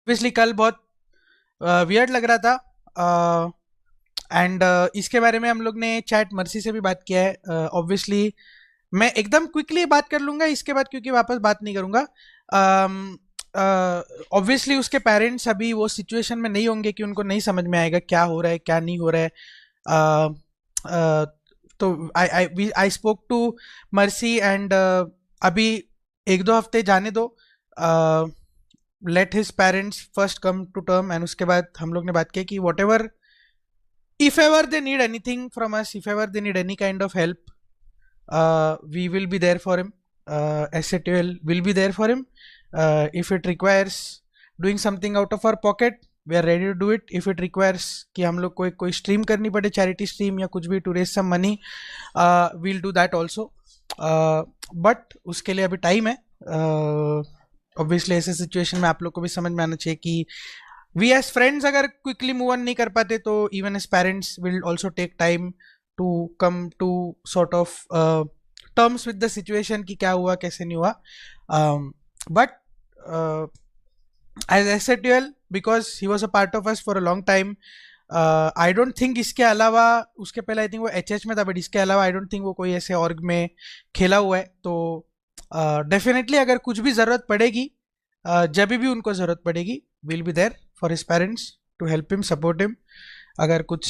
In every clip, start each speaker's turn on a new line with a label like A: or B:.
A: Obviously कल बहुत weird लग रहा था, एंड इसके बारे में हम लोग ने चैट मर्सी से भी बात किया है। ऑब्वियसली मैं एकदम क्विकली बात कर लूंगा इसके बाद, क्योंकि वापस बात नहीं करूंगा। ऑब्वियसली उसके पेरेंट्स अभी वो सिचुएशन में नहीं होंगे कि उनको नहीं समझ में आएगा क्या हो रहा है क्या नहीं हो रहा है। uh, uh, तो I spoke to Mercy, and अभी एक दो हफ्ते जाने दो, let his parents first come to term, and उसके बाद हम लोग ने बात की कि whatever, if ever they need anything from us, if ever they need any kind of help, we will be there for him. SATL will be there for him. If it requires doing something out of our pocket, we are ready to do it. If it requires कि हम लोग कोई stream करनी पड़े, charity stream या कुछ भी, to raise some money, we'll do that also. But उसके लिए अभी टाइम है। ऑब्वियसली ऐसे सिचुएशन में आप लोग को भी समझ में आना चाहिए कि वी एज फ्रेंड्स अगर क्विकली मूव ऑन नहीं कर पाते, तो even as parents will also take time to come to sort of terms with the situation कि क्या हुआ कैसे नहीं हुआ। But as SATL, because he was a part of us for a long time, I don't think इसके अलावा, उसके पहले आई थिंक वो HH में था, बट इसके अलावा आई डोंट थिंक वो कोई ऐसे ऑर्ग में खेला हुआ है। तो डेफिनेटली अगर कुछ भी ज़रूरत पड़ेगी, जब भी उनको ज़रूरत पड़ेगी, will be there for his parents to help him, support him. अगर कुछ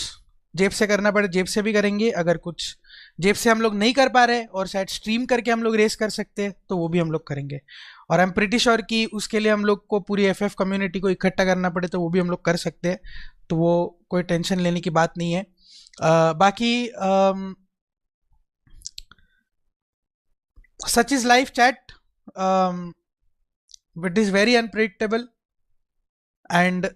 A: जेब से करना पड़े जेब से भी करेंगे, अगर कुछ जेब से हम लोग नहीं कर पा रहे और शायद स्ट्रीम करके हम लोग रेस कर सकते हैं तो वो भी हम लोग करेंगे। और आई एम प्रिटी श्योर कि उसके लिए हम लोग को पूरी FF कम्युनिटी को इकट्ठा करना पड़े तो वो भी हम लोग कर सकते हैं, तो वो कोई टेंशन लेने की बात नहीं है। बाकी such is life chat, it is very unpredictable, and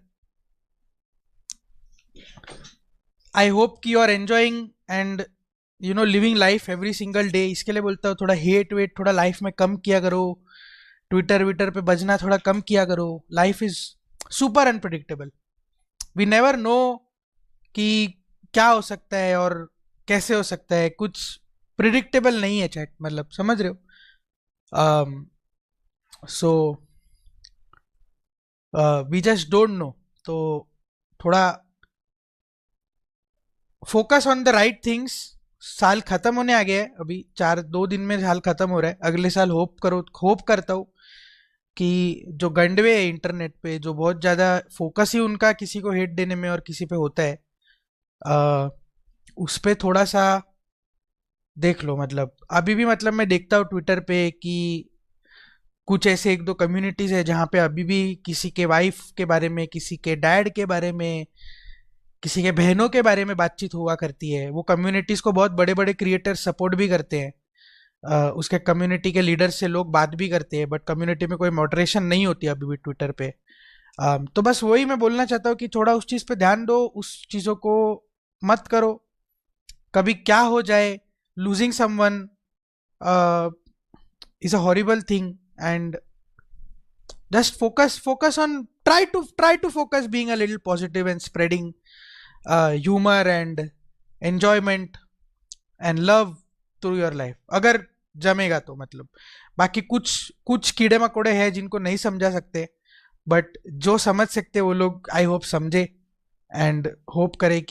A: I hope कि you are enjoying and living life every single day. इसके लिए बोलता हूँ थोड़ा हेट वेट थोड़ा लाइफ में कम किया करो, ट्विटर विटर पे बजना थोड़ा कम किया करो। Life is super unpredictable, we never know कि क्या हो सकता है और कैसे हो सकता है, कुछ प्रिडिक्टेबल नहीं है चैट, मतलब समझ रहे हो। So we just don't know, तो थोड़ा focus on the right things. साल खत्म होने आ गया है, अभी 2 दिन में साल खत्म हो रहा है। अगले साल होप करता हूँ कि जो गंडवे है इंटरनेट पे, जो बहुत ज़्यादा फोकस ही उनका किसी को हेट देने में और किसी पे होता है, उस पे थोड़ा सा देख लो। मतलब अभी भी, मतलब मैं देखता हूँ ट्विटर पे कि कुछ ऐसे एक दो कम्युनिटीज है जहाँ पे अभी भी किसी के वाइफ के बारे में, किसी के डैड के बारे में, किसी के बहनों के बारे में बातचीत हुआ करती है। वो कम्युनिटीज को बहुत बड़े बड़े क्रिएटर सपोर्ट भी करते हैं, उसके कम्युनिटी के लीडर से लोग बात भी करते हैं, बट कम्युनिटी में कोई मॉडरेशन नहीं होती अभी भी ट्विटर पे। तो बस वही मैं बोलना चाहता हूँ कि थोड़ा उस चीज़ पे ध्यान दो, उस चीज़ों को मत करो। कभी क्या हो जाए, losing someone is a horrible thing, and just focus on, try to focus being a little positive and spreading humor and enjoyment and love through your life, अगर जमेगा तो। मतलब बाकी कुछ कुछ कीड़े मकोड़े हैं जिनको नहीं समझा सकते, बट जो समझ सकते वो लोग आई होप समझे, एंड होप करे कि